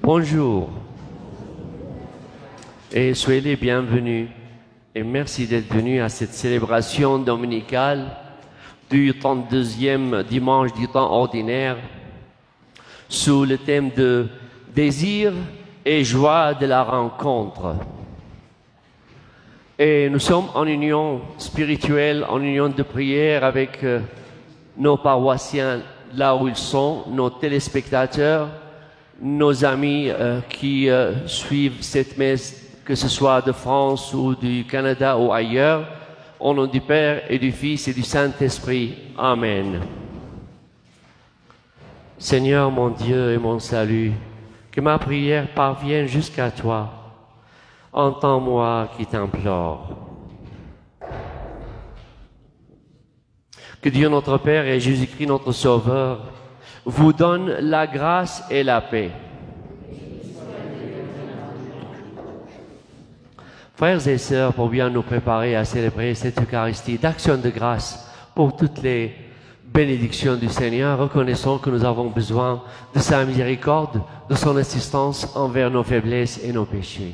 Bonjour et soyez les bienvenus et merci d'être venus à cette célébration dominicale du 32e dimanche du temps ordinaire sous le thème de désir et joie de la rencontre. Et nous sommes en union spirituelle, en union de prière avec nos paroissiens là où ils sont, nos téléspectateurs, nos amis qui suivent cette messe, que ce soit de France ou du Canada ou ailleurs, au nom du Père et du Fils et du Saint-Esprit. Amen. Seigneur mon Dieu et mon salut, que ma prière parvienne jusqu'à toi. Entends-moi qui t'implore. Que Dieu notre Père et Jésus-Christ notre Sauveur vous donnent la grâce et la paix. Frères et sœurs, pour bien nous préparer à célébrer cette Eucharistie d'action de grâce pour toutes les bénédictions du Seigneur, reconnaissons que nous avons besoin de sa miséricorde, de son assistance envers nos faiblesses et nos péchés.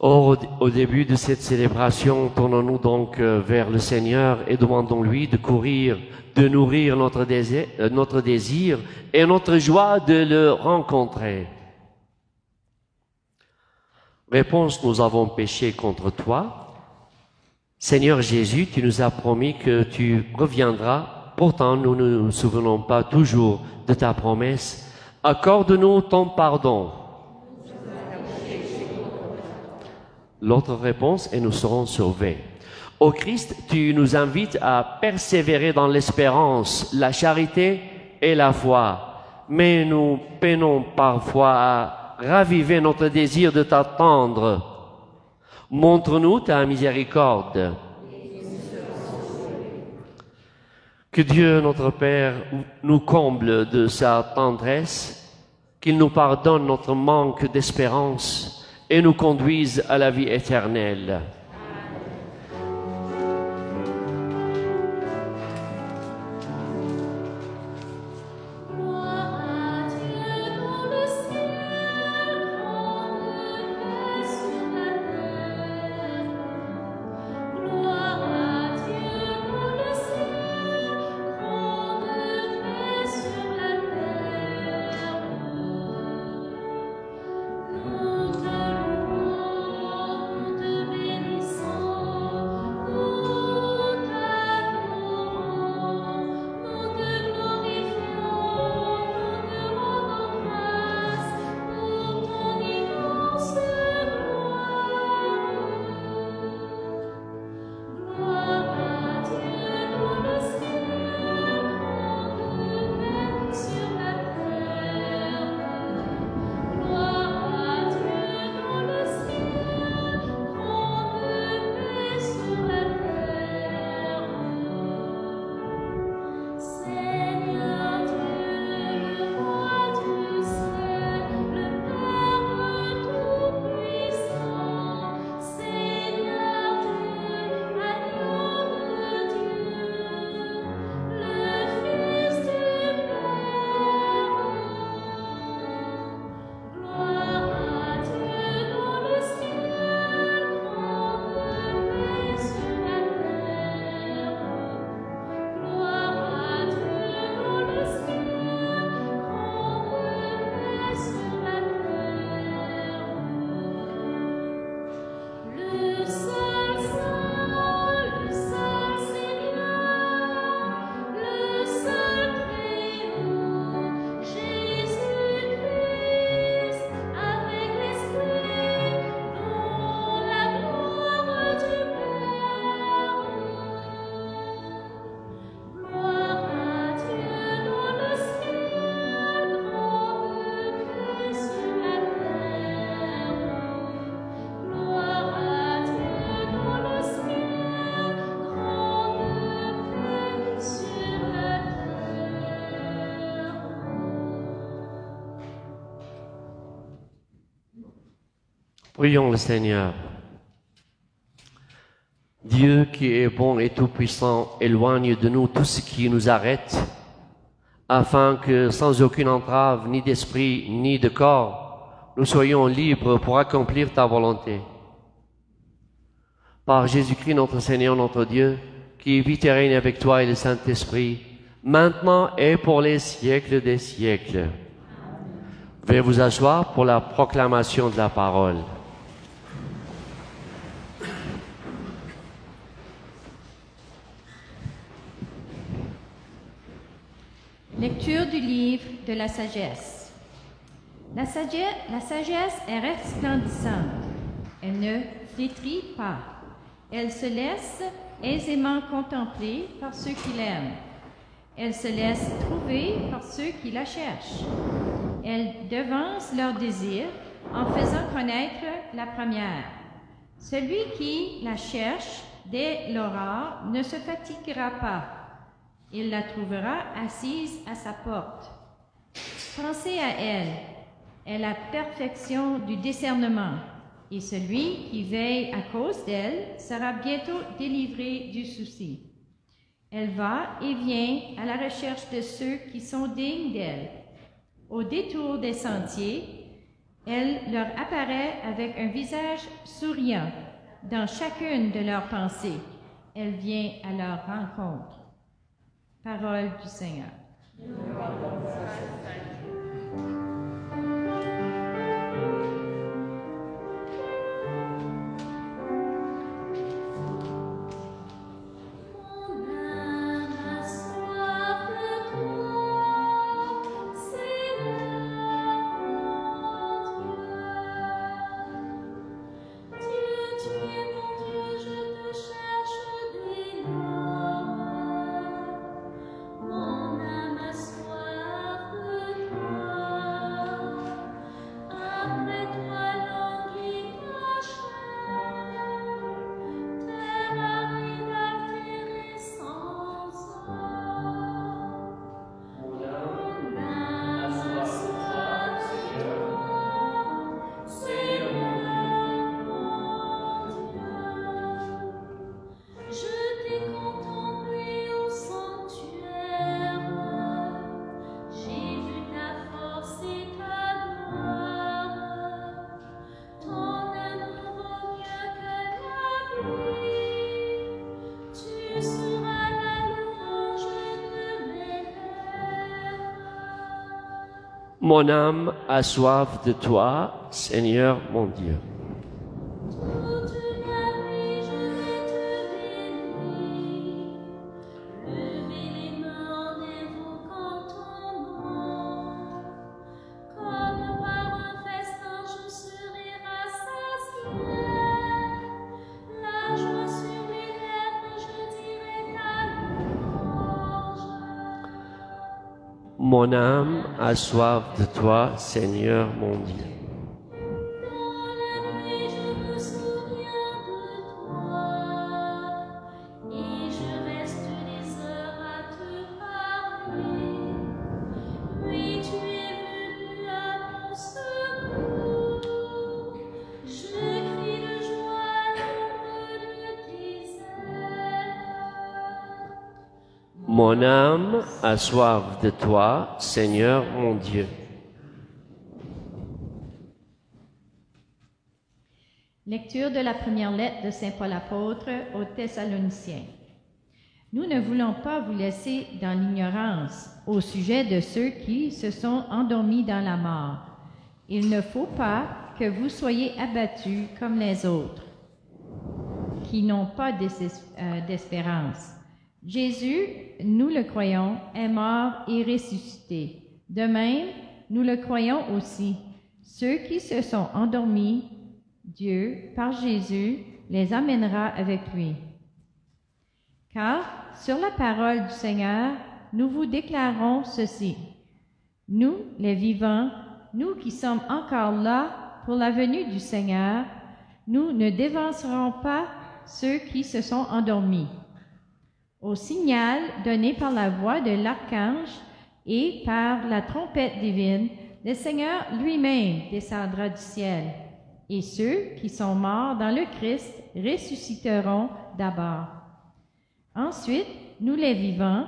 Or, au début de cette célébration, tournons-nous donc vers le Seigneur et demandons-lui de nourrir notre désir et notre joie de le rencontrer. Réponse, nous avons péché contre toi. Seigneur Jésus, tu nous as promis que tu reviendras. Pourtant, nous ne nous souvenons pas toujours de ta promesse. Accorde-nous ton pardon. L'autre réponse, et nous serons sauvés. Ô Christ, tu nous invites à persévérer dans l'espérance, la charité et la foi. Mais nous peinons parfois à raviver notre désir de t'attendre. Montre-nous ta miséricorde. Que Dieu, notre Père, nous comble de sa tendresse, qu'il nous pardonne notre manque d'espérance et nous conduise à la vie éternelle. Prions le Seigneur. Dieu qui est bon et tout-puissant, éloigne de nous tout ce qui nous arrête afin que sans aucune entrave, ni d'esprit, ni de corps, nous soyons libres pour accomplir ta volonté. Par Jésus-Christ notre Seigneur, notre Dieu, qui vit et règne avec toi et le Saint-Esprit, maintenant et pour les siècles des siècles. Veuillez vous asseoir pour la proclamation de la parole. Lecture du livre de la sagesse. La sagesse est resplendissante. Elle ne flétrit pas. Elle se laisse aisément contempler par ceux qui l'aiment. Elle se laisse trouver par ceux qui la cherchent. Elle devance leurs désirs en faisant connaître la première. Celui qui la cherche dès l'aurore ne se fatiguera pas. Il la trouvera assise à sa porte. Pensez à elle, est la perfection du discernement, et celui qui veille à cause d'elle sera bientôt délivré du souci. Elle va et vient à la recherche de ceux qui sont dignes d'elle. Au détour des sentiers, elle leur apparaît avec un visage souriant. Dans chacune de leurs pensées, elle vient à leur rencontre. Parole du Seigneur. Mon âme a soif de toi, Seigneur mon Dieu. Mon âme a soif de toi, Seigneur mon Dieu. Mon âme a soif de toi, Seigneur mon Dieu. Lecture de la première lettre de Saint Paul apôtre aux Thessaloniciens. Nous ne voulons pas vous laisser dans l'ignorance au sujet de ceux qui se sont endormis dans la mort. Il ne faut pas que vous soyez abattus comme les autres, qui n'ont pas d'espérance. Jésus, nous le croyons, est mort et ressuscité. De même, nous le croyons aussi. Ceux qui se sont endormis, Dieu, par Jésus, les amènera avec lui. Car, sur la parole du Seigneur, nous vous déclarons ceci. Nous, les vivants, nous qui sommes encore là pour la venue du Seigneur, nous ne dévancerons pas ceux qui se sont endormis. Au signal donné par la voix de l'archange et par la trompette divine, le Seigneur lui-même descendra du ciel, et ceux qui sont morts dans le Christ ressusciteront d'abord. Ensuite, nous les vivants,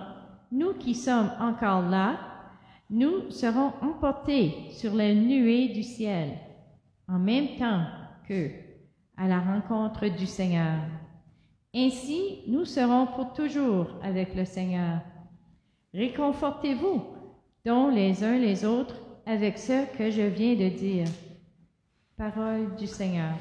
nous qui sommes encore là, nous serons emportés sur les nuées du ciel, en même temps qu'eux, à la rencontre du Seigneur. Ainsi, nous serons pour toujours avec le Seigneur. Réconfortez-vous donc les uns les autres avec ce que je viens de dire. Parole du Seigneur.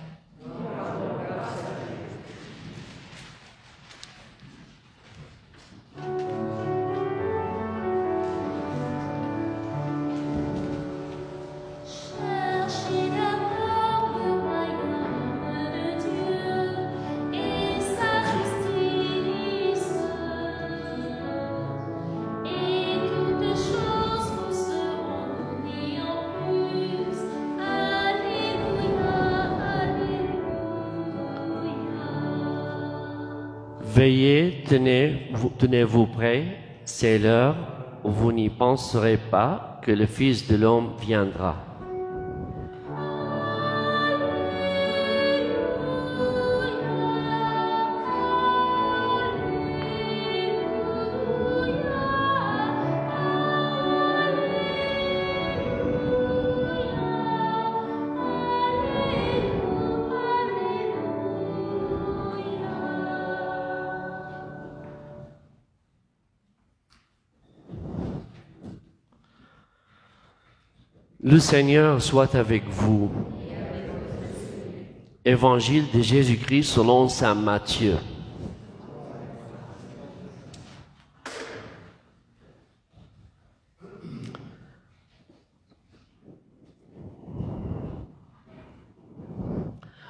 Veillez, tenez-vous prêts, c'est l'heure où vous n'y penserez pas que le Fils de l'homme viendra. Le Seigneur soit avec vous. Évangile de Jésus-Christ selon saint Matthieu.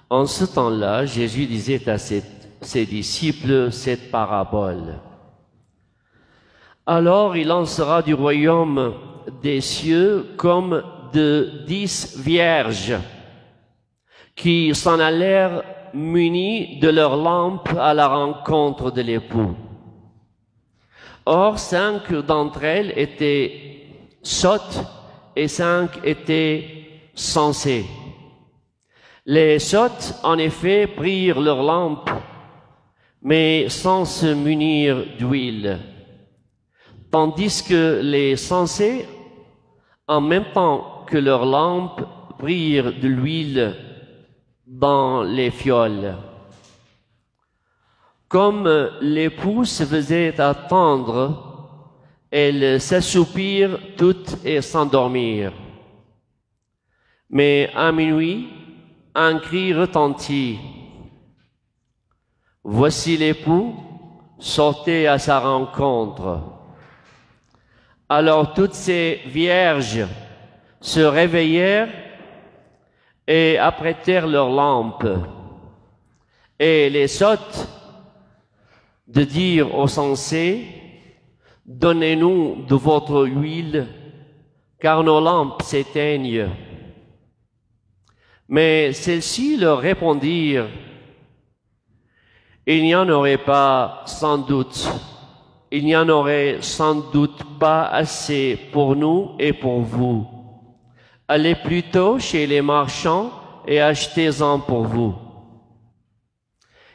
En ce temps-là, Jésus disait à ses disciples cette parabole. Alors il en sera du royaume des cieux comme de 10 vierges qui s'en allèrent munies de leurs lampes à la rencontre de l'époux. Or, 5 d'entre elles étaient sottes et 5 étaient sensées. Les sottes, en effet, prirent leurs lampes, mais sans se munir d'huile, tandis que les sensées, en même temps que leurs lampes, prirent de l'huile dans les fioles. Comme l'époux se faisait attendre, elles s'assoupirent toutes et s'endormirent. Mais à minuit, un cri retentit. Voici l'époux, sortez à sa rencontre. Alors toutes ces vierges se réveillèrent et apprêtèrent leurs lampes. Et les sottes de dire aux sensés, donnez-nous de votre huile, car nos lampes s'éteignent. Mais celles-ci leur répondirent, il n'y en aurait sans doute pas assez pour nous et pour vous. Allez plutôt chez les marchands et achetez-en pour vous.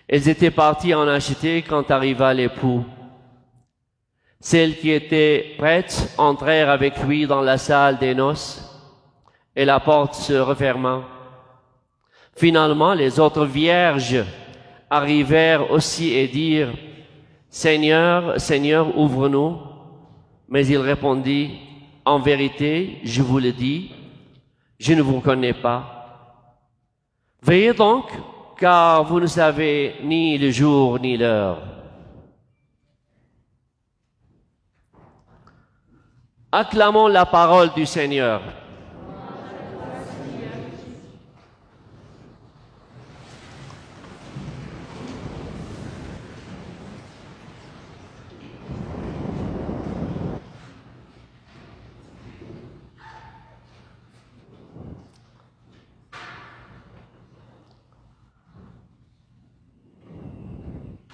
Elles étaient parties en acheter quand arriva l'époux. Celles qui étaient prêtes entrèrent avec lui dans la salle des noces et la porte se referma. Finalement, les autres vierges arrivèrent aussi et dirent, Seigneur, Seigneur, ouvre-nous. Mais il répondit, en vérité, je vous le dis, je ne vous connais pas. Veillez donc, car vous ne savez ni le jour ni l'heure. Acclamons la parole du Seigneur.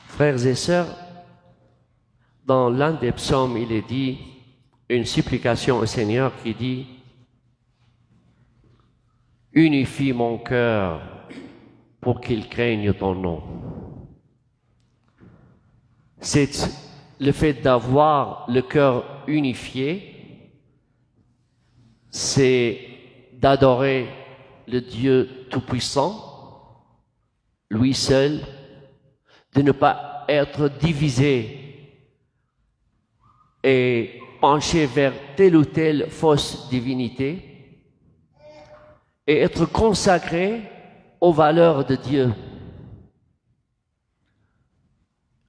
Frères et sœurs, dans l'un des psaumes, il est dit une supplication au Seigneur qui dit « Unifie mon cœur pour qu'il craigne ton nom ». C'est le fait d'avoir le cœur unifié c'est d'adorer le Dieu Tout-Puissant, lui seul, de ne pas être divisé et penché vers telle ou telle fausse divinité, et être consacré aux valeurs de Dieu,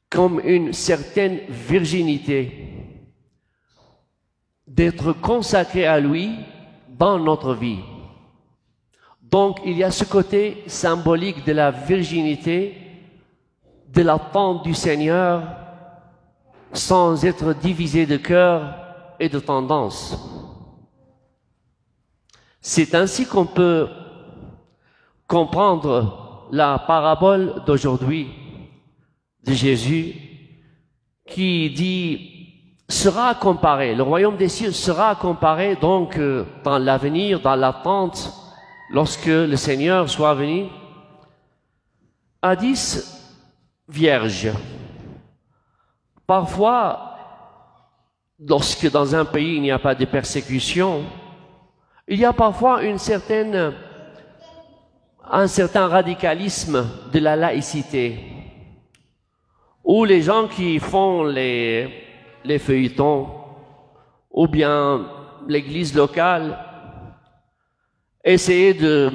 comme une certaine virginité, d'être consacré à lui dans notre vie. Donc, il y a ce côté symbolique de la virginité, de l'attente du Seigneur, sans être divisé de cœur et de tendance. C'est ainsi qu'on peut comprendre la parabole d'aujourd'hui de Jésus qui dit sera comparé, le royaume des cieux sera comparé donc dans l'avenir, dans l'attente, lorsque le Seigneur soit venu, à 10 vierges. Parfois, lorsque dans un pays il n'y a pas de persécution, il y a parfois un certain radicalisme de la laïcité, où les gens qui font les feuilletons, ou bien l'église locale, essayer de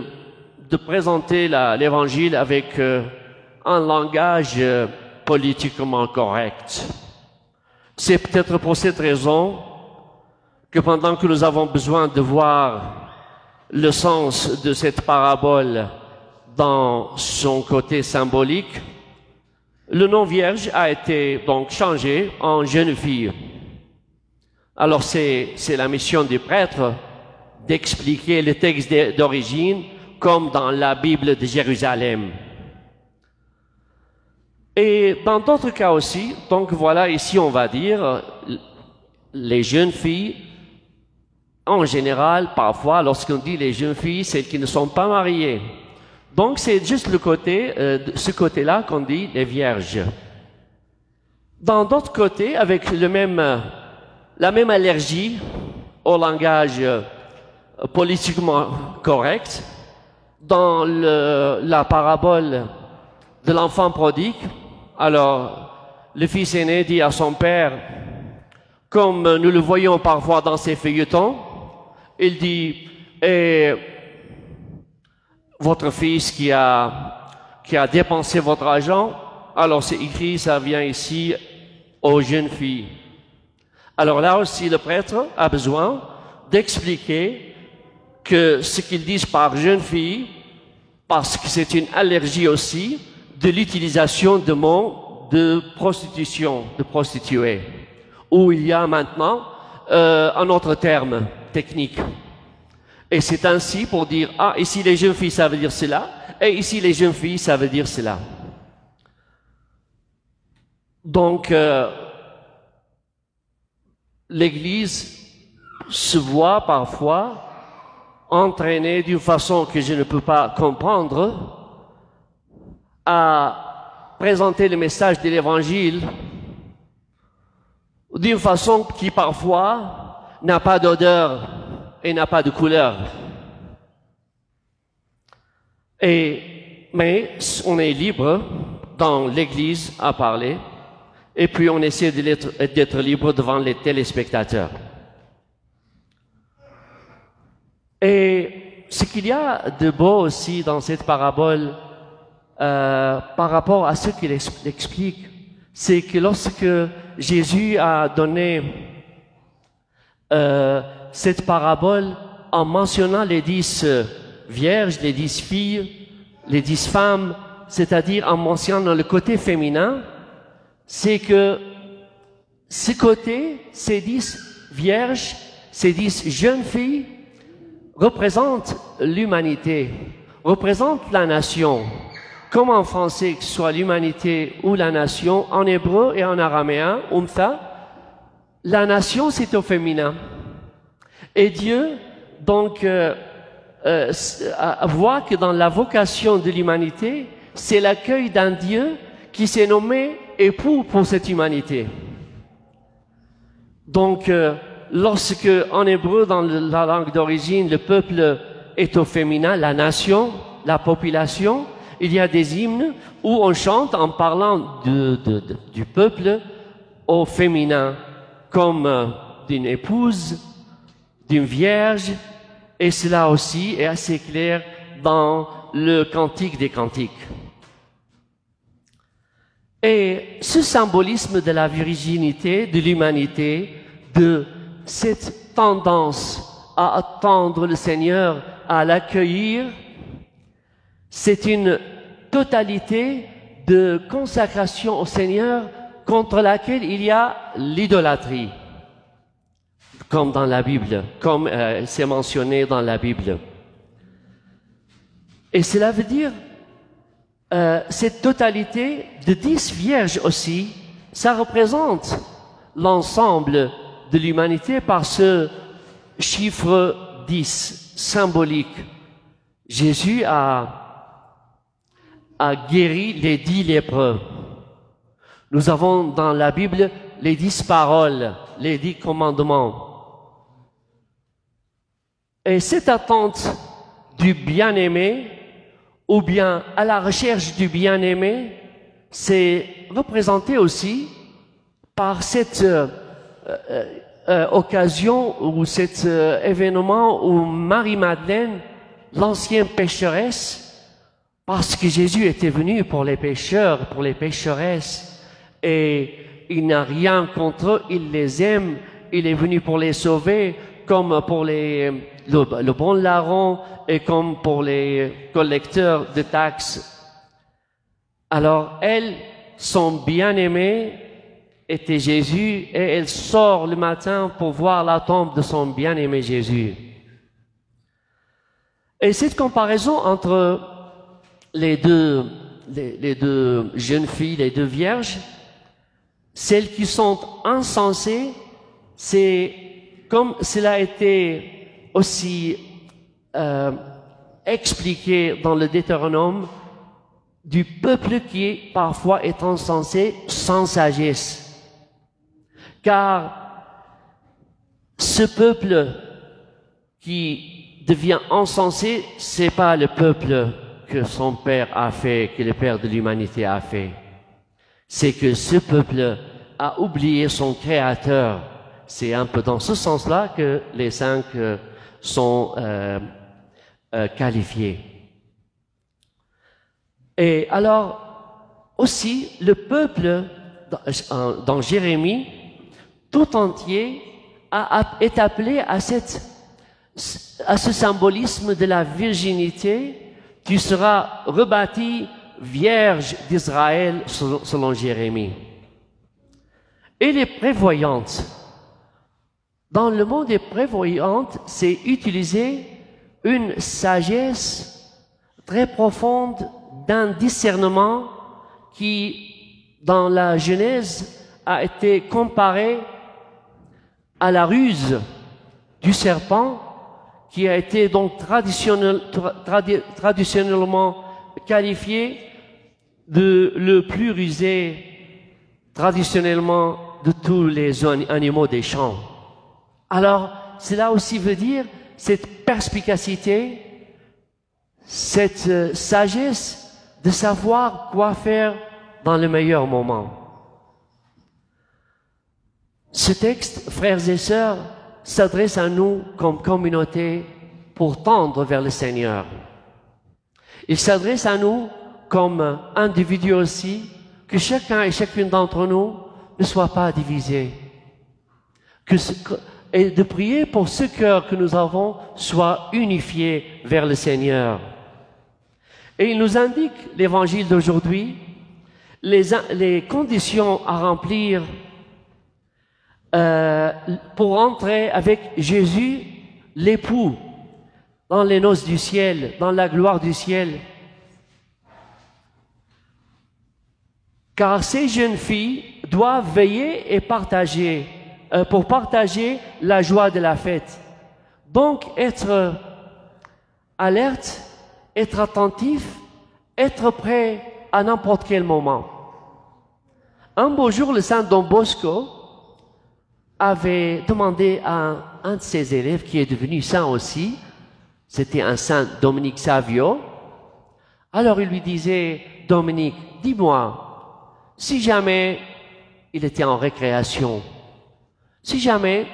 présenter l'évangile avec un langage politiquement correct. C'est peut-être pour cette raison que pendant que nous avons besoin de voir le sens de cette parabole dans son côté symbolique, le nom vierge a été donc changé en jeune fille. Alors c'est la mission du prêtre d'expliquer le texte d'origine comme dans la Bible de Jérusalem. Et dans d'autres cas aussi, donc voilà, ici on va dire, les jeunes filles, en général, parfois, lorsqu'on dit les jeunes filles, celles qui ne sont pas mariées. Donc c'est juste le côté, ce côté-là qu'on dit les vierges. Dans d'autres côtés, avec la même allergie au langage politiquement correct, dans la parabole de l'enfant prodigue, alors le fils aîné dit à son père, comme nous le voyons parfois dans ces feuilletons, il dit, et votre fils qui a dépensé votre argent, alors c'est écrit, ça vient ici aux jeunes filles. Alors là aussi, le prêtre a besoin d'expliquer que ce qu'ils disent par jeune fille, parce que c'est une allergie aussi de l'utilisation de mots de prostitution, de prostituée, où il y a maintenant un autre terme technique. Et c'est ainsi pour dire, ah, ici les jeunes filles, ça veut dire cela, et ici les jeunes filles, ça veut dire cela. Donc, l'Église se voit parfois entraînée d'une façon que je ne peux pas comprendre à présenter le message de l'Évangile d'une façon qui parfois n'a pas d'odeur et n'a pas de couleur. Mais on est libre dans l'Église à parler, et puis on essaie d'être libre devant les téléspectateurs. Et ce qu'il y a de beau aussi dans cette parabole, par rapport à ce qu'il explique, c'est que lorsque Jésus a donné cette parabole en mentionnant les 10 vierges, les 10 filles, les 10 femmes, c'est-à-dire en mentionnant le côté féminin, c'est que ce côté, ces 10 vierges, ces 10 jeunes filles, représentent l'humanité, représentent la nation. Comme en français, que ce soit l'humanité ou la nation, en hébreu et en araméen, umtha, la nation c'est au féminin. Et Dieu, donc, voit que dans la vocation de l'humanité, c'est l'accueil d'un Dieu qui s'est nommé époux pour cette humanité. Donc, lorsque, en hébreu, dans la langue d'origine, le peuple est au féminin, la nation, la population, il y a des hymnes où on chante en parlant du peuple au féminin, comme d'une épouse, d'une vierge, et cela aussi est assez clair dans le Cantique des Cantiques. Et ce symbolisme de la virginité, de l'humanité, de cette tendance à attendre le Seigneur, à l'accueillir, c'est une totalité de consacration au Seigneur contre laquelle il y a l'idolâtrie, comme dans la Bible, comme c'est mentionné dans la Bible. Et cela veut dire, cette totalité de 10 vierges aussi, ça représente l'ensemble de l'humanité par ce chiffre 10 symbolique. Jésus a guéri les 10 lépreux. Nous avons dans la Bible les 10 paroles, les 10 commandements. Et cette attente du bien-aimé, ou bien à la recherche du bien-aimé, c'est représenté aussi par cette occasion ou cet événement où Marie-Madeleine, l'ancienne pécheresse, parce que Jésus était venu pour les pécheurs, pour les pécheresses, et il n'a rien contre eux, il les aime, il est venu pour les sauver, comme pour le bon larron et comme pour les collecteurs de taxes. Alors elle, son bien-aimé était Jésus, et elle sort le matin pour voir la tombe de son bien-aimé Jésus. Et cette comparaison entre les deux jeunes filles, les deux vierges, celles qui sont encensées, c'est comme cela a été aussi expliqué dans le Deutéronome, du peuple qui parfois est encensé sans sagesse. Car ce peuple qui devient encensé, c'est pas le peuple que son père a fait, que le père de l'humanité a fait. C'est que ce peuple a oublié son créateur. C'est un peu dans ce sens-là que les 5 sont qualifiés. Et alors, aussi, le peuple, dans Jérémie, tout entier est appelé à ce symbolisme de la virginité. Tu seras rebâtie vierge d'Israël, selon Jérémie. Et les prévoyantes. Dans le monde des prévoyantes, c'est utiliser une sagesse très profonde d'un discernement qui, dans la Genèse, a été comparé à la ruse du serpent, qui a été donc traditionnellement qualifié de le plus rusé traditionnellement de tous les animaux des champs. Alors, cela aussi veut dire cette perspicacité, cette sagesse de savoir quoi faire dans le meilleur moment. Ce texte, frères et sœurs, s'adresse à nous comme communauté pour tendre vers le Seigneur. Il s'adresse à nous comme individus aussi, que chacun et chacune d'entre nous ne soit pas divisé. Et de prier pour ce cœur que nous avons soit unifié vers le Seigneur. Et il nous indique, l'évangile d'aujourd'hui, les conditions à remplir pour entrer avec Jésus, l'époux, dans les noces du ciel, dans la gloire du ciel. Car ces jeunes filles doivent veiller et partager, pour partager la joie de la fête. Donc, être alerte, être attentif, être prêt à n'importe quel moment. Un beau jour, le saint Don Bosco avait demandé à un de ses élèves, qui est devenu saint aussi, c'était un saint Dominique Savio. Alors il lui disait, Dominique, dis-moi, si jamais il était en récréation, si jamais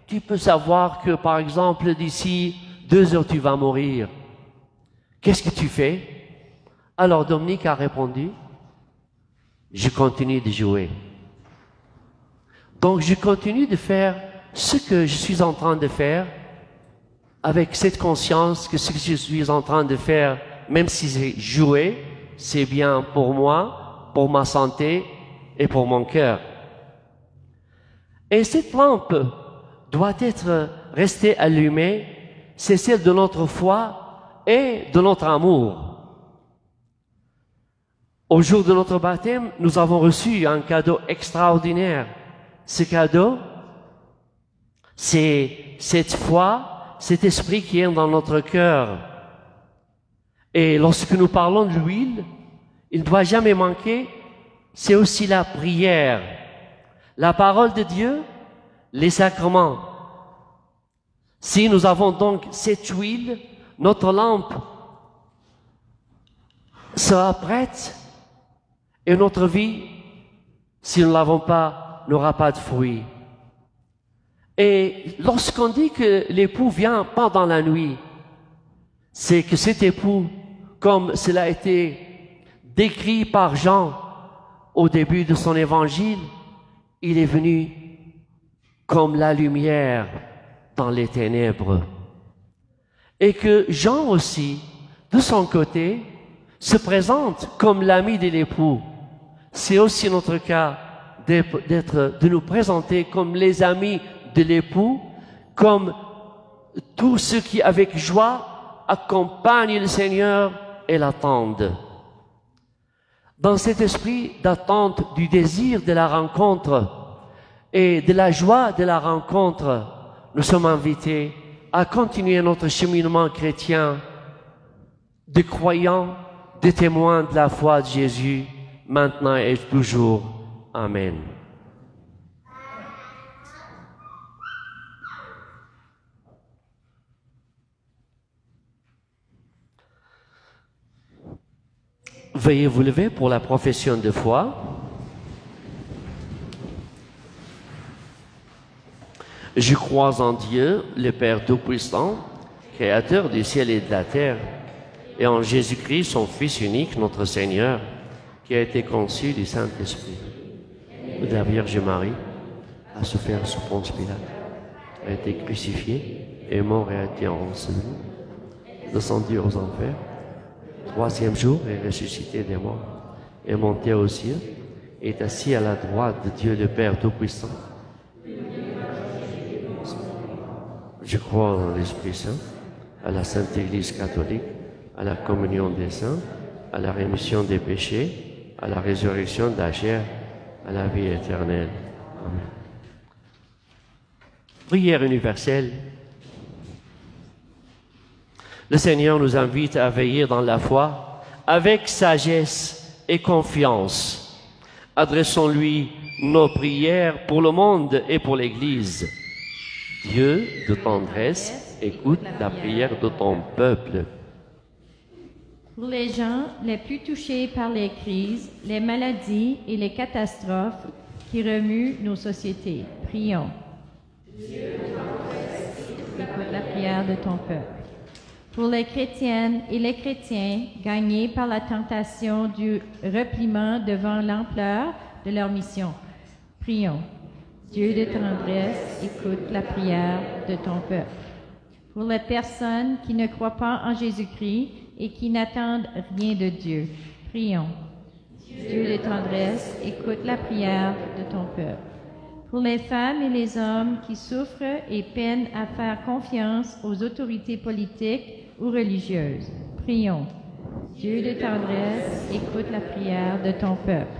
tu peux savoir que, par exemple, d'ici 2 heures, tu vas mourir, qu'est-ce que tu fais? Alors Dominique a répondu, je continue de jouer. Donc je continue de faire ce que je suis en train de faire, avec cette conscience que ce que je suis en train de faire, même si c'est jouer, c'est bien pour moi, pour ma santé et pour mon cœur. Et cette lampe doit être restée allumée, c'est celle de notre foi et de notre amour. Au jour de notre baptême, nous avons reçu un cadeau extraordinaire. Ce cadeau, c'est cette foi, cet esprit qui est dans notre cœur. Et lorsque nous parlons de l'huile, il ne doit jamais manquer, c'est aussi la prière, la parole de Dieu, les sacrements. Si nous avons donc cette huile, notre lampe sera prête et notre vie, si nous ne l'avons pas, n'aura pas de fruits. Et lorsqu'on dit que l'époux vient pendant la nuit, c'est que cet époux, comme cela a été décrit par Jean au début de son évangile, il est venu comme la lumière dans les ténèbres. Et que Jean aussi, de son côté, se présente comme l'ami de l'époux. C'est aussi notre cas de nous présenter comme les amis de l'époux, comme tous ceux qui avec joie accompagnent le Seigneur et l'attendent. Dans cet esprit d'attente du désir de la rencontre et de la joie de la rencontre, nous sommes invités à continuer notre cheminement chrétien de croyants, de témoins de la foi de Jésus, maintenant et toujours. Amen. Veuillez vous lever pour la profession de foi. Je crois en Dieu, le Père Tout-Puissant, Créateur du ciel et de la terre, et en Jésus-Christ, son Fils unique, notre Seigneur, qui a été conçu du Saint-Esprit, de la Vierge Marie, a souffert sous Ponce Pilate, a été crucifié, est mort et a été enseveli, descendu aux enfers, 3e jour est ressuscité des morts, est monté aux cieux, est assis à la droite de Dieu le Père Tout-Puissant. Je crois en l'Esprit Saint, à la Sainte Église catholique, à la communion des saints, à la rémission des péchés, à la résurrection de la chair, à la vie éternelle. Amen. Prière universelle. Le Seigneur nous invite à veiller dans la foi avec sagesse et confiance. Adressons-lui nos prières pour le monde et pour l'Église. Dieu de tendresse, écoute la prière de ton peuple. Pour les gens les plus touchés par les crises, les maladies et les catastrophes qui remuent nos sociétés, prions. Dieu de tendresse, écoute la prière de ton peuple. Pour les chrétiennes et les chrétiens gagnés par la tentation du repliement devant l'ampleur de leur mission, prions. Dieu de tendresse, écoute la prière de ton peuple. Pour les personnes qui ne croient pas en Jésus-Christ et qui n'attendent rien de Dieu, prions. Dieu de tendresse, écoute la prière de ton peuple. Pour les femmes et les hommes qui souffrent et peinent à faire confiance aux autorités politiques ou religieuses, prions. Dieu de tendresse, écoute la prière de ton peuple.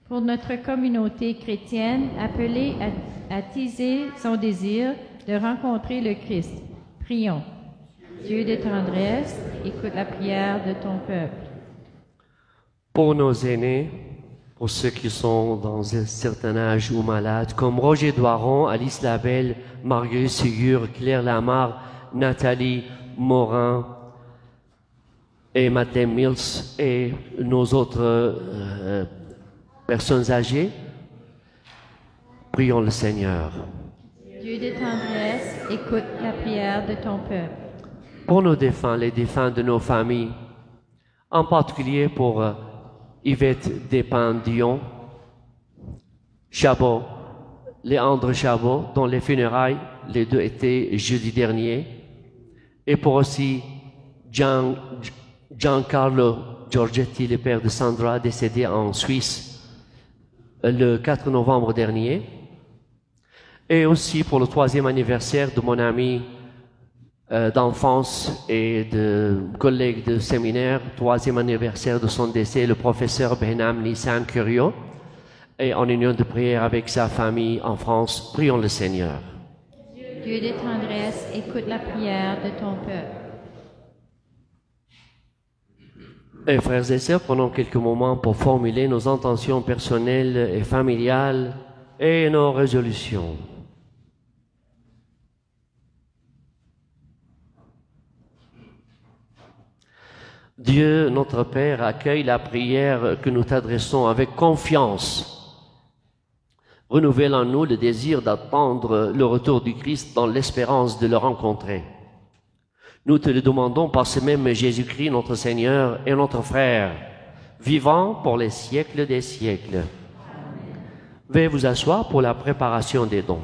Pour notre communauté chrétienne appelée à attiser son désir de rencontrer le Christ, prions. Dieu de tendresse, écoute la prière de ton peuple. Pour nos aînés, pour ceux qui sont dans un certain âge ou malades, comme Roger Doiron, Alice Labelle, Marguerite Ségur, Claire Lamar, Nathalie Morin et Madeleine Mills et nos autres personnes âgées. Prions le Seigneur. Dieu de tendresse, écoute la prière de ton peuple. Pour nos défunts, les défunts de nos familles, en particulier pour Yvette Despins-Dion, Chabot, Léandre Chabot, dont les funérailles, les deux étaient jeudi dernier, et pour aussi Giancarlo Giorgetti, le père de Sandra, décédé en Suisse le 4 novembre dernier, et aussi pour le 3e anniversaire de mon ami d'enfance et de collègue de séminaire, 3e anniversaire de son décès, le professeur Behnam Nissan Curio, et en union de prière avec sa famille en France, prions le Seigneur. Dieu de tendresse, écoute la prière de ton peuple. Et frères et sœurs, prenons quelques moments pour formuler nos intentions personnelles et familiales et nos résolutions. Dieu, notre Père, accueille la prière que nous t'adressons avec confiance. Renouvelle en nous le désir d'attendre le retour du Christ dans l'espérance de le rencontrer. Nous te le demandons par ce même Jésus-Christ, notre Seigneur et notre frère, vivant pour les siècles des siècles. Veuillez vous asseoir pour la préparation des dons.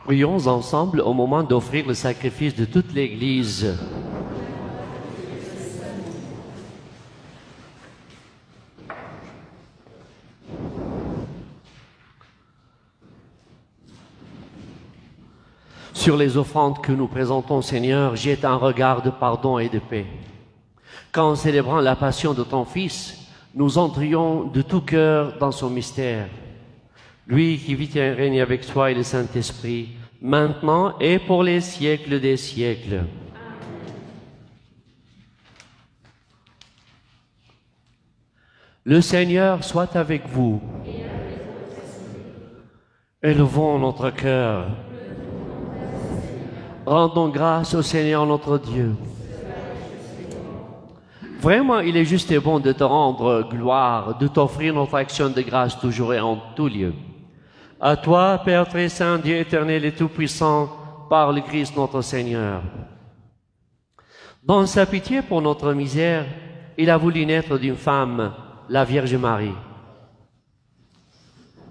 Prions ensemble au moment d'offrir le sacrifice de toute l'Église. Sur les offrandes que nous présentons, Seigneur, jette un regard de pardon et de paix. Qu'en célébrant la passion de ton Fils, nous entrions de tout cœur dans son mystère. Lui qui vit et règne avec toi et le Saint-Esprit, maintenant et pour les siècles des siècles. Le Seigneur soit avec vous. Élevons notre cœur. Rendons grâce au Seigneur notre Dieu. Vraiment, il est juste et bon de te rendre gloire, de t'offrir notre action de grâce toujours et en tout lieu. À toi, Père très saint, Dieu éternel et tout-puissant, par le Christ notre Seigneur. Dans sa pitié pour notre misère, il a voulu naître d'une femme, la Vierge Marie.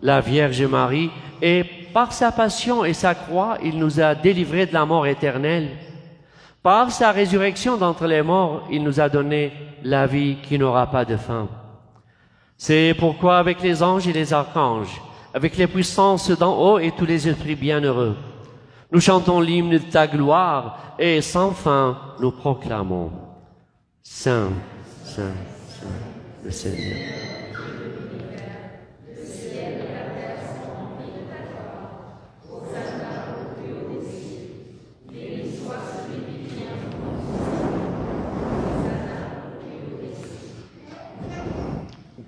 La Vierge Marie, et par sa passion et sa croix, il nous a délivrés de la mort éternelle. Par sa résurrection d'entre les morts, il nous a donné la vie qui n'aura pas de fin. C'est pourquoi avec les anges et les archanges, avec les puissances d'en haut et tous les esprits bienheureux, nous chantons l'hymne de ta gloire et sans fin nous proclamons Saint, Saint, Saint, le Seigneur.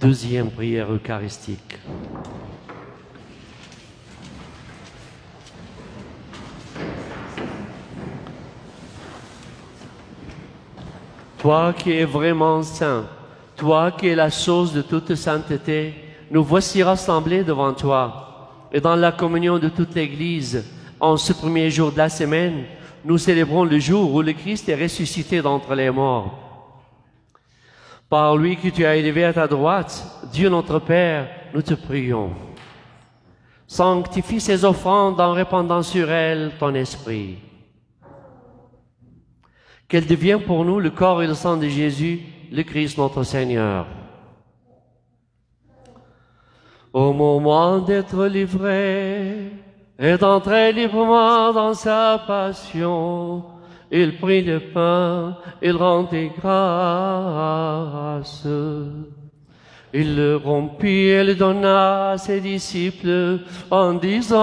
Deuxième prière eucharistique. Toi qui es vraiment saint, toi qui es la source de toute sainteté, nous voici rassemblés devant toi. Et dans la communion de toute l'Église, en ce premier jour de la semaine, nous célébrons le jour où le Christ est ressuscité d'entre les morts. Par lui que tu as élevé à ta droite, Dieu notre Père, nous te prions. Sanctifie ces offrandes en répandant sur elles ton esprit. Qu'elle devienne pour nous le corps et le sang de Jésus, le Christ notre Seigneur. Au moment d'être livré et d'entrer librement dans sa passion, il prit le pain, il rendit grâce. Il le rompit et le donna à ses disciples en disant,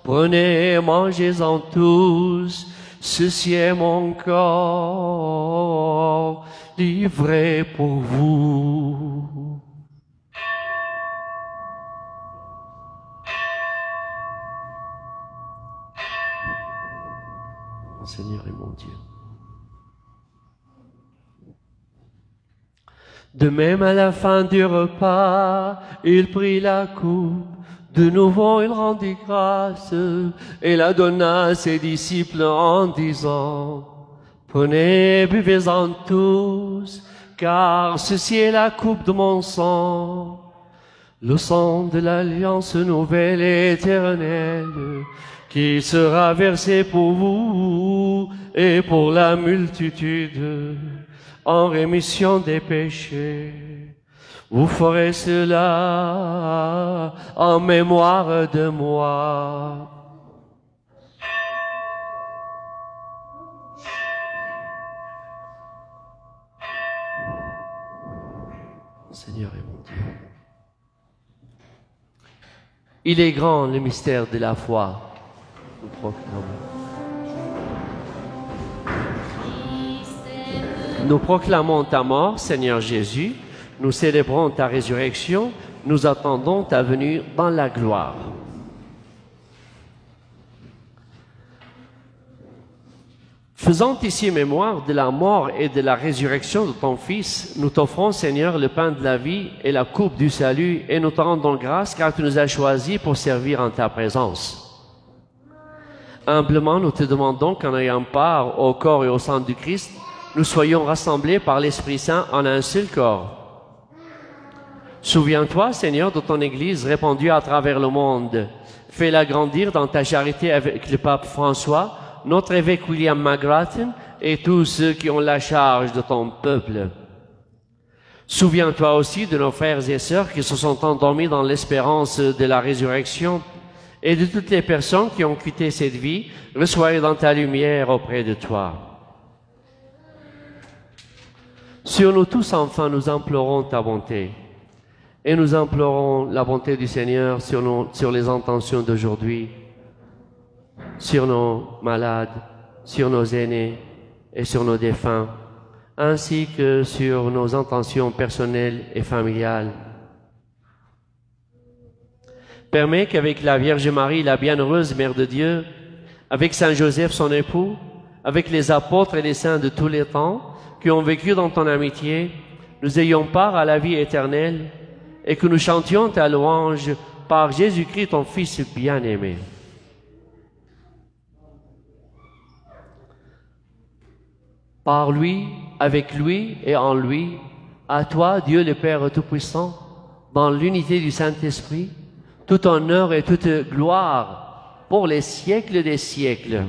prenez et mangez-en tous, ceci est mon corps livré pour vous. Mon Seigneur et mon Dieu. De même, à la fin du repas, il prit la coupe. De nouveau, il rendit grâce et la donna à ses disciples en disant, prenez, buvez-en tous, car ceci est la coupe de mon sang, le sang de l'alliance nouvelle et éternelle, qui sera versé pour vous et pour la multitude en rémission des péchés. Vous ferez cela en mémoire de moi. Seigneur et mon Dieu. Il est grand le mystère de la foi. Nous proclamons. Nous proclamons ta mort, Seigneur Jésus. Nous célébrons ta résurrection. Nous attendons ta venue dans la gloire. Faisant ici mémoire de la mort et de la résurrection de ton Fils, nous t'offrons, Seigneur, le pain de la vie et la coupe du salut, et nous te rendons grâce car tu nous as choisis pour servir en ta présence. Humblement, nous te demandons qu'en ayant part au corps et au sang du Christ, nous soyons rassemblés par l'Esprit Saint en un seul corps. Souviens-toi, Seigneur, de ton Église répandue à travers le monde. Fais-la grandir dans ta charité avec le pape François, notre évêque William McGrattan et tous ceux qui ont la charge de ton peuple. Souviens-toi aussi de nos frères et sœurs qui se sont endormis dans l'espérance de la résurrection et de toutes les personnes qui ont quitté cette vie, reçois dans ta lumière auprès de toi. Sur nous tous, enfin, nous implorons ta bonté. Et nous implorons la bonté du Seigneur sur les intentions d'aujourd'hui, sur nos malades, sur nos aînés et sur nos défunts, ainsi que sur nos intentions personnelles et familiales. Permets qu'avec la Vierge Marie, la bienheureuse Mère de Dieu, avec Saint Joseph, son époux, avec les apôtres et les saints de tous les temps qui ont vécu dans ton amitié, nous ayons part à la vie éternelle et que nous chantions ta louange par Jésus-Christ, ton Fils bien-aimé. Par lui, avec lui et en lui, à toi, Dieu le Père Tout-Puissant, dans l'unité du Saint-Esprit, tout honneur et toute gloire pour les siècles des siècles.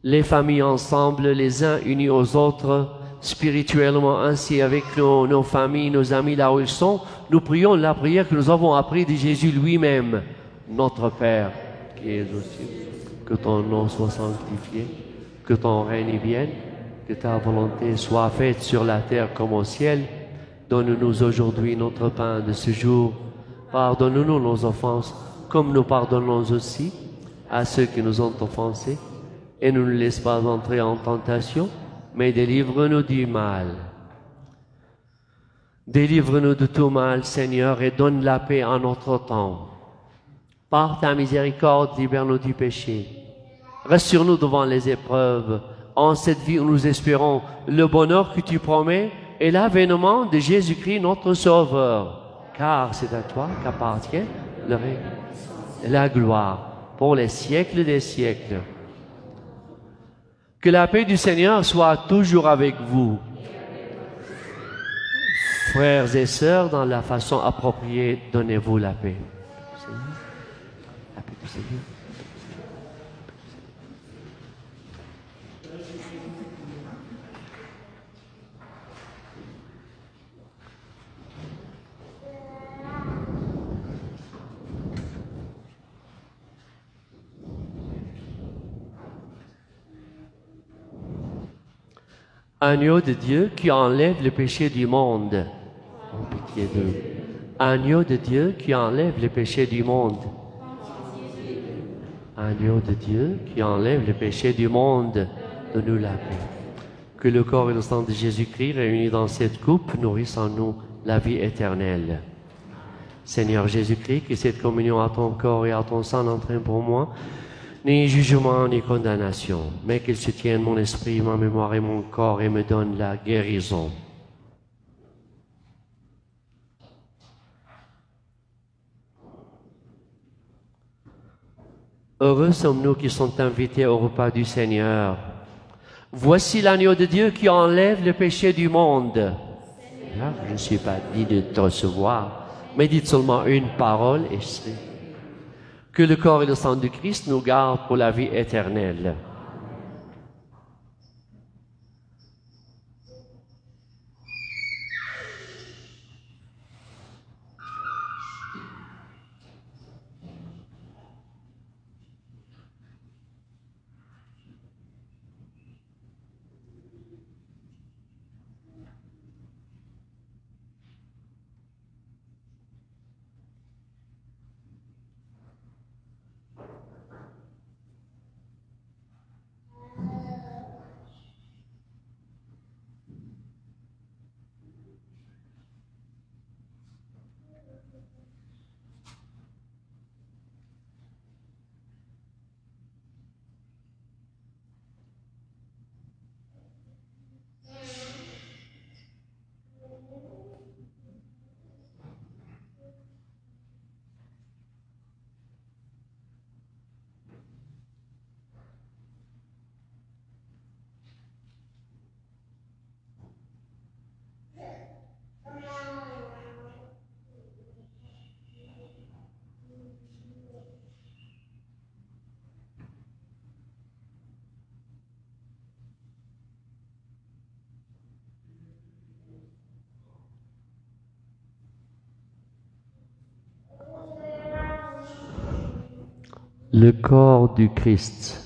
Les familles ensemble, les uns unis aux autres, spirituellement ainsi avec nos familles, nos amis là où ils sont, nous prions la prière que nous avons appris de Jésus lui-même. Notre Père, qui es aux cieux, que ton nom soit sanctifié, que ton règne vienne, que ta volonté soit faite sur la terre comme au ciel. Donne-nous aujourd'hui notre pain de ce jour. Pardonne-nous nos offenses, comme nous pardonnons aussi à ceux qui nous ont offensés. Et ne nous laisse pas entrer en tentation, mais délivre-nous du mal. Délivre-nous de tout mal, Seigneur, et donne la paix en notre temps. Par ta miséricorde, libère-nous du péché. Rassure-nous devant les épreuves. En cette vie où nous espérons le bonheur que tu promets et l'avènement de Jésus-Christ, notre Sauveur. Car c'est à toi qu'appartient le règne et la gloire pour les siècles des siècles. Que la paix du Seigneur soit toujours avec vous. Frères et sœurs, dans la façon appropriée, donnez-vous la paix. La paix du Seigneur. Agneau de Dieu qui enlève le péché du monde. Oh, pitié d'eux. Agneau de Dieu qui enlève le péché du monde. Agneau de Dieu qui enlève le péché du monde, donne-nous la paix. Que le corps et le sang de Jésus-Christ réunis dans cette coupe nourrissent en nous la vie éternelle. Seigneur Jésus-Christ, que cette communion à ton corps et à ton sang n'entraîne pour moi ni jugement ni condamnation, mais qu'il se tienne mon esprit, ma mémoire et mon corps et me donne la guérison. Heureux sommes-nous qui sommes invités au repas du Seigneur. Voici l'agneau de Dieu qui enlève le péché du monde. Seigneur, je ne suis pas digne de te recevoir, mais dites seulement une parole et je serai. Que le corps et le sang du Christ nous gardent pour la vie éternelle. Le corps du Christ.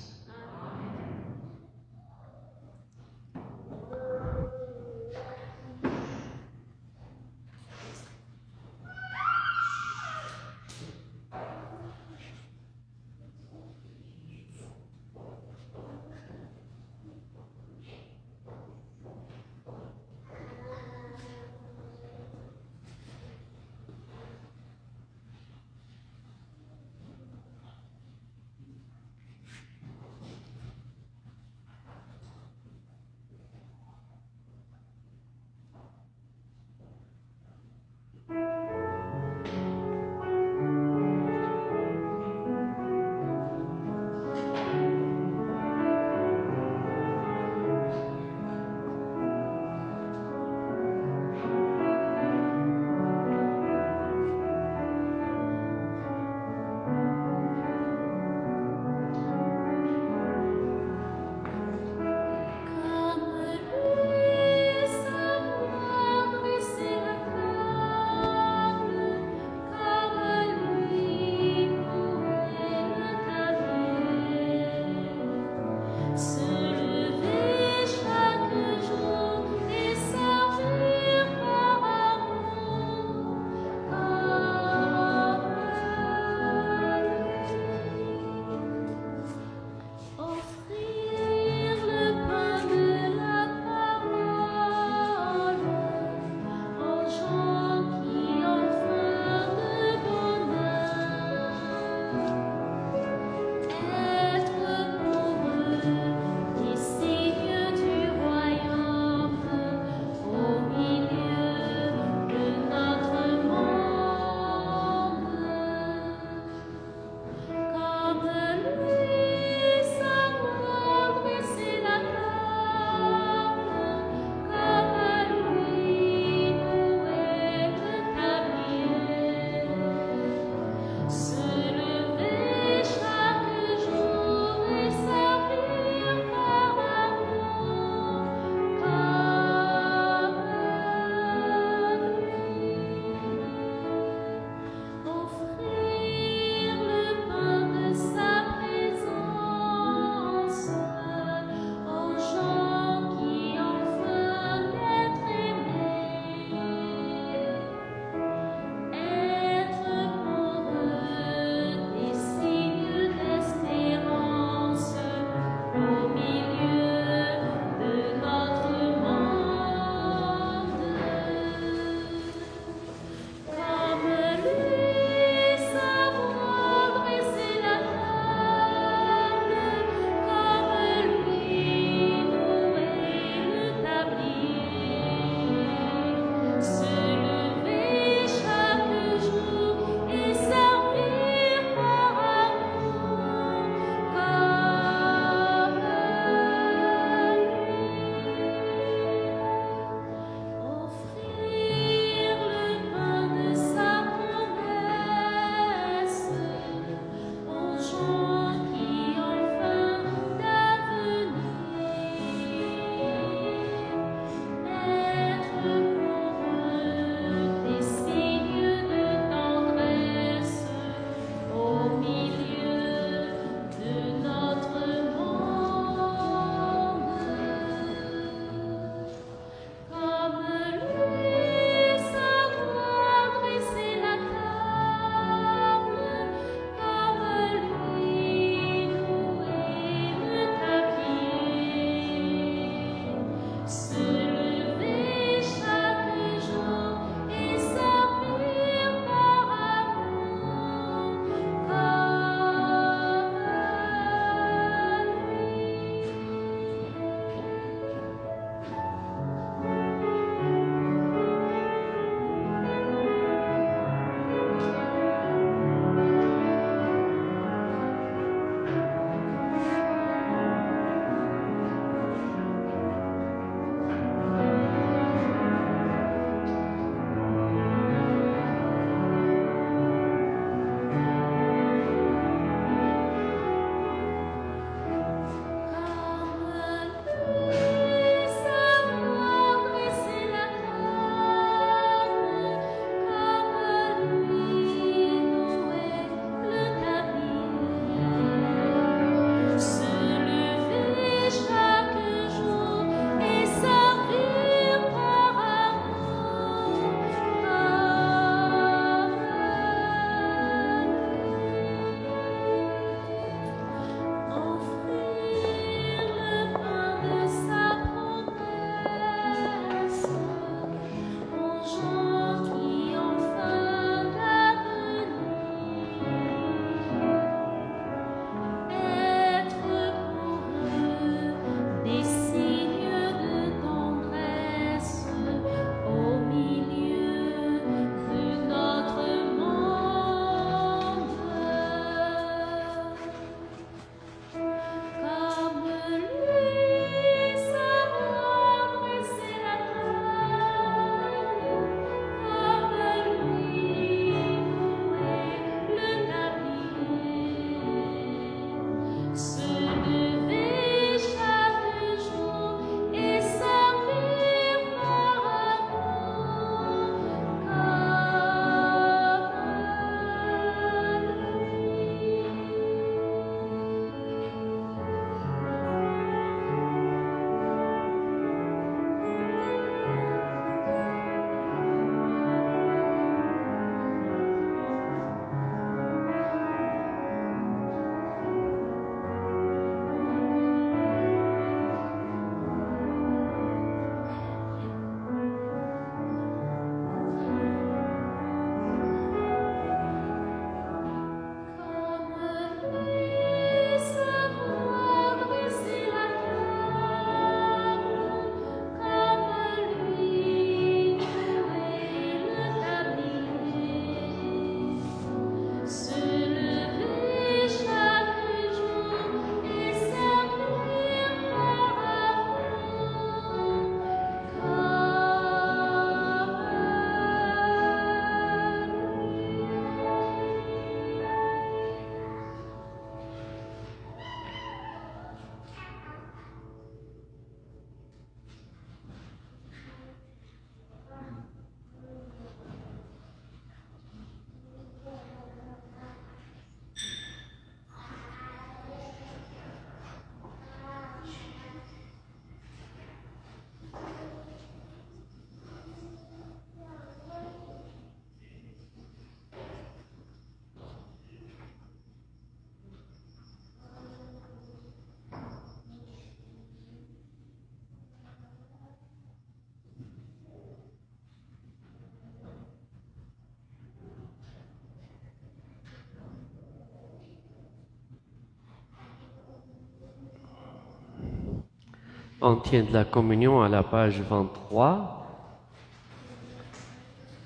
On tient de la communion à la page 23.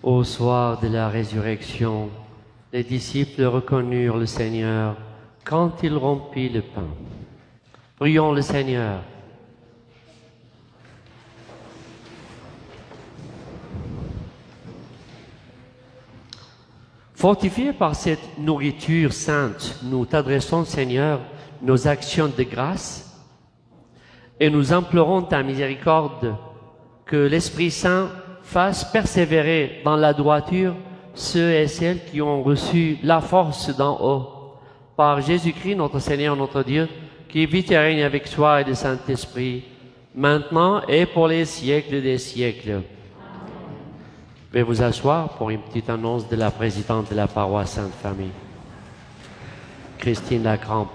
Au soir de la résurrection, les disciples reconnurent le Seigneur quand il rompit le pain. Prions le Seigneur. Fortifiés par cette nourriture sainte, nous t'adressons, Seigneur, nos actions de grâce et nous implorons ta miséricorde, que l'Esprit Saint fasse persévérer dans la droiture ceux et celles qui ont reçu la force d'en haut. Par Jésus-Christ, notre Seigneur, notre Dieu, qui vit et règne avec toi et le Saint-Esprit, maintenant et pour les siècles des siècles. Veuillez vous asseoir pour une petite annonce de la présidente de la paroisse Sainte-Famille, Christine Lacrampe.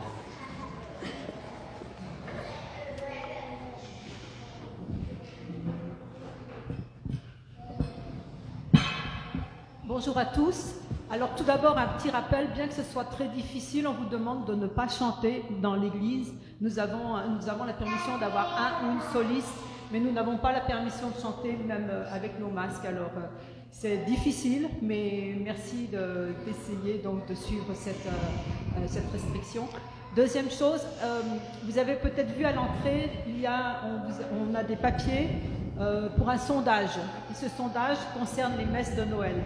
Bonjour à tous. Alors tout d'abord un petit rappel, bien que ce soit très difficile, on vous demande de ne pas chanter dans l'église. Nous avons la permission d'avoir un ou une soliste, mais nous n'avons pas la permission de chanter même avec nos masques. Alors c'est difficile, mais merci d'essayer donc de suivre cette restriction. Deuxième chose, vous avez peut-être vu à l'entrée, on a des papiers pour un sondage. Et ce sondage concerne les messes de Noël.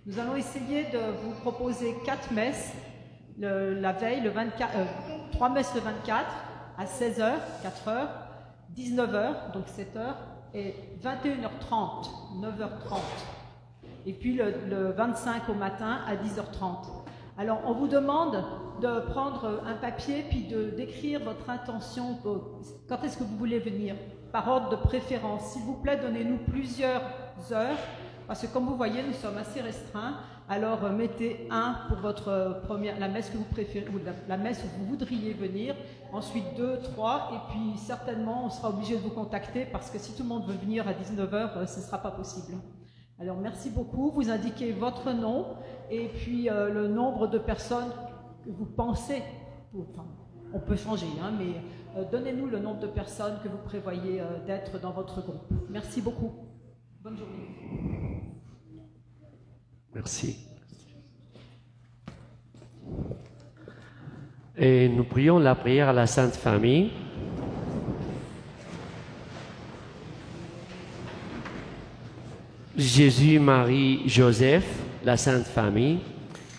Nous allons essayer de vous proposer 4 messes la veille, 3 messes le 24 à 16h, 4h, 19h, donc 7h, et 21h30, 9h30. Et puis le 25 au matin à 10h30. Alors on vous demande de prendre un papier puis d'écrire votre intention, quand est-ce que vous voulez venir, par ordre de préférence. S'il vous plaît, donnez-nous plusieurs heures. Parce que comme vous voyez, nous sommes assez restreints, alors mettez un pour la messe que vous préférez, ou la messe où vous voudriez venir, ensuite 2, 3, et puis certainement on sera obligé de vous contacter parce que si tout le monde veut venir à 19h, ce ne sera pas possible. Alors merci beaucoup, vous indiquez votre nom et puis le nombre de personnes que vous pensez, enfin on peut changer, hein, mais donnez-nous le nombre de personnes que vous prévoyez d'être dans votre groupe. Merci beaucoup. Bonne journée. Merci. Et nous prions la prière à la Sainte Famille. Jésus, Marie, Joseph, la Sainte Famille,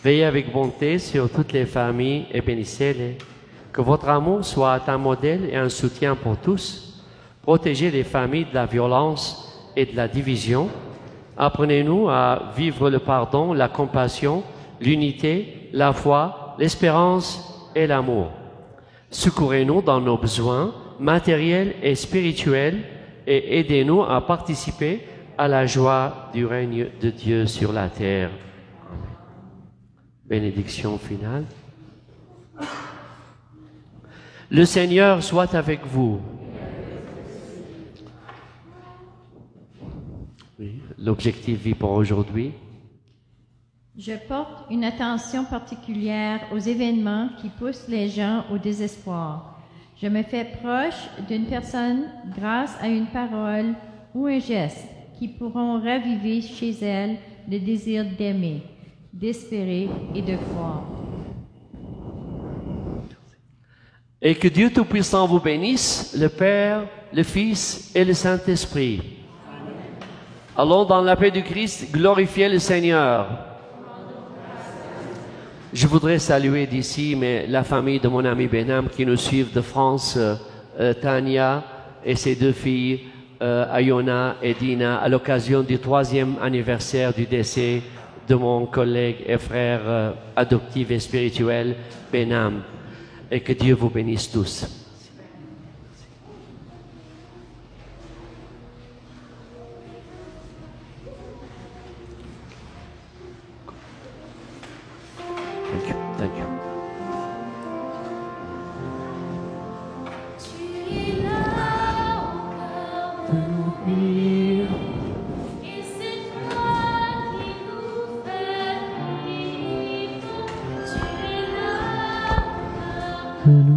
veillez avec bonté sur toutes les familles et bénissez-les. Que votre amour soit un modèle et un soutien pour tous. Protégez les familles de la violence et de la division. Apprenez-nous à vivre le pardon, la compassion, l'unité, la foi, l'espérance et l'amour. Secourez-nous dans nos besoins matériels et spirituels et aidez-nous à participer à la joie du règne de Dieu sur la terre. Amen. Bénédiction finale. Le Seigneur soit avec vous. Oui, l'objectif vie pour aujourd'hui. Je porte une attention particulière aux événements qui poussent les gens au désespoir. Je me fais proche d'une personne grâce à une parole ou un geste qui pourront raviver chez elle le désir d'aimer, d'espérer et de croire. Et que Dieu Tout-Puissant vous bénisse, le Père, le Fils et le Saint-Esprit. Allons dans la paix du Christ, glorifiez le Seigneur. Je voudrais saluer d'ici la famille de mon ami Benham qui nous suivent de France, Tania et ses 2 filles, Ayona et Dina, à l'occasion du 3e anniversaire du décès de mon collègue et frère adoptif et spirituel, Benham. Et que Dieu vous bénisse tous. Thank you. Tu es là encore de nous, et c'est toi qui nous fais vivre. Tu es là encore.